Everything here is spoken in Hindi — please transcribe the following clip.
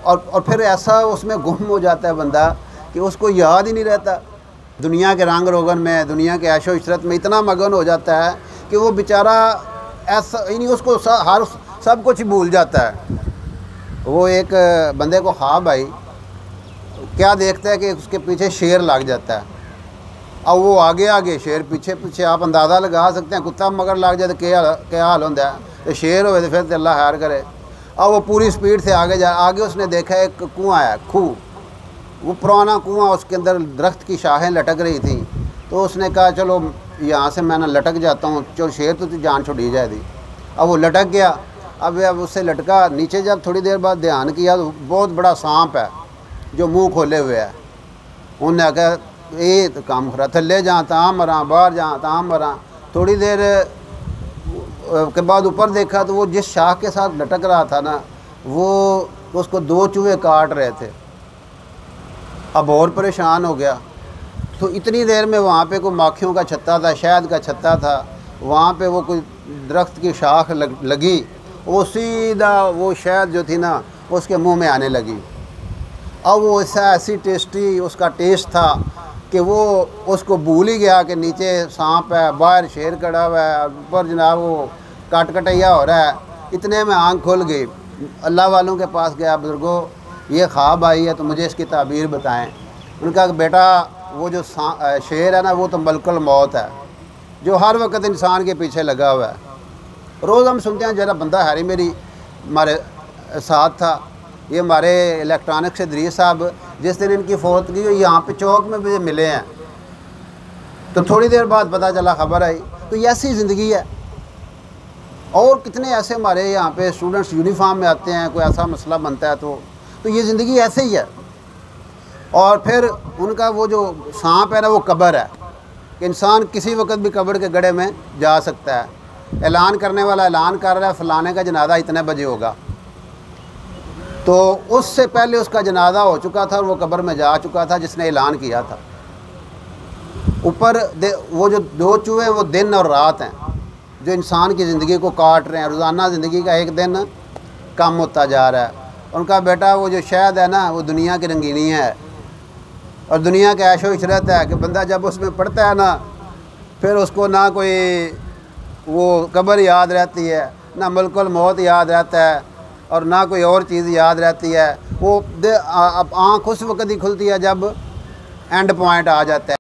और फिर ऐसा उसमें गुम हो जाता है बंदा कि उसको याद ही नहीं रहता। दुनिया के रंग रोगन में, दुनिया के ऐशो इशरत में इतना मगन हो जाता है कि वो बेचारा ऐसा ही नहीं, उसको हर सब कुछ भूल जाता है। वो एक बंदे को ख्वाब आई, क्या देखता है कि उसके पीछे शेर लग जाता है। अब वो आगे आगे, शेर पीछे पीछे। आप अंदाज़ा लगा सकते हैं कुत्ता मगर लग जाए तो क्या हाल होता है। तो शेर हो तो फिर तो अल्लाह खैर करे। अब वो पूरी स्पीड से आगे उसने देखा एक कुआं है, खूह, वो पुराना कुआं, उसके अंदर दरख्त की शाखें लटक रही थी। तो उसने कहा चलो यहाँ से मैं ना लटक जाता हूँ, चलो शेर तो जान छुड़ी जाए थी। अब वो लटक गया। अब उससे लटका नीचे, जब थोड़ी देर बाद ध्यान किया तो बहुत बड़ा सांप है जो मुंह खोले हुए है। उन्हें कहा ये तो काम खरा, थल्ले जहाँ ताम मरा, बाहर जहाँ ताम मरा। थोड़ी देर के बाद ऊपर देखा तो वो जिस शाख के साथ लटक रहा था ना, वो उसको 2 चूहे काट रहे थे। अब और परेशान हो गया। तो इतनी देर में वहाँ पे कोई माखियों का छत्ता था, शहद का छत्ता था, वहाँ पे वो कोई दरख्त की शाख लगी, वो सीधा वो शहद जो थी ना उसके मुंह में आने लगी। अब वो ऐसी टेस्टी उसका टेस्ट था कि वो उसको भूल ही गया कि नीचे सांप है, बाहर शेर खड़ा हुआ है, ऊपर जनाब वो कटैया हो रहा है। इतने में आँख खुल गई। अल्लाह वालों के पास गया, बुजुर्गों ये ख्वाब आई है तो मुझे इसकी ताबीर बताएं। उनका बेटा वो जो शेर है ना, वो तो मलकुल मौत है जो हर वक्त इंसान के पीछे लगा हुआ है। रोज़ हम सुनते हैं, जरा बंदा हैरी मेरी हमारे साथ था, ये हमारे इलेक्ट्रॉनिक से दरीस साहब, जिस दिन इनकी फौतगी हुई यहाँ पे चौक में भी मिले हैं। तो थोड़ी देर बाद पता चला, खबर आई। तो ये ऐसी ज़िंदगी है। और कितने ऐसे हमारे यहाँ पे स्टूडेंट्स यूनिफॉर्म में आते हैं, कोई ऐसा मसला बनता है तो ये ज़िंदगी ऐसे ही है। और फिर उनका वो जो सांप है ना, वो कब्र है कि इंसान किसी वक्त भी कब्र के गड्ढे में जा सकता है। ऐलान करने वाला ऐलान कर रहा है फ़लाने का जनाजा इतने बजे होगा, तो उससे पहले उसका जनाजा हो चुका था और वो कब्र में जा चुका था जिसने ऐलान किया था। ऊपर वो जो 2 चूहे हैं वो दिन और रात हैं जो इंसान की ज़िंदगी को काट रहे हैं। रोज़ाना ज़िंदगी का एक दिन कम होता जा रहा है। उनका बेटा वो जो शहद है ना, वो दुनिया की रंगीनी है और दुनिया के ऐशो इशरत है कि बंदा जब उसमें पढ़ता है ना, फिर उसको ना कोई वो कब्र याद रहती है, ना मुल्कुल मौत याद रहता है, और ना कोई और चीज़ याद रहती है। वो आँख उस वक़्त ही खुलती है जब एंड पॉइंट आ जाता है।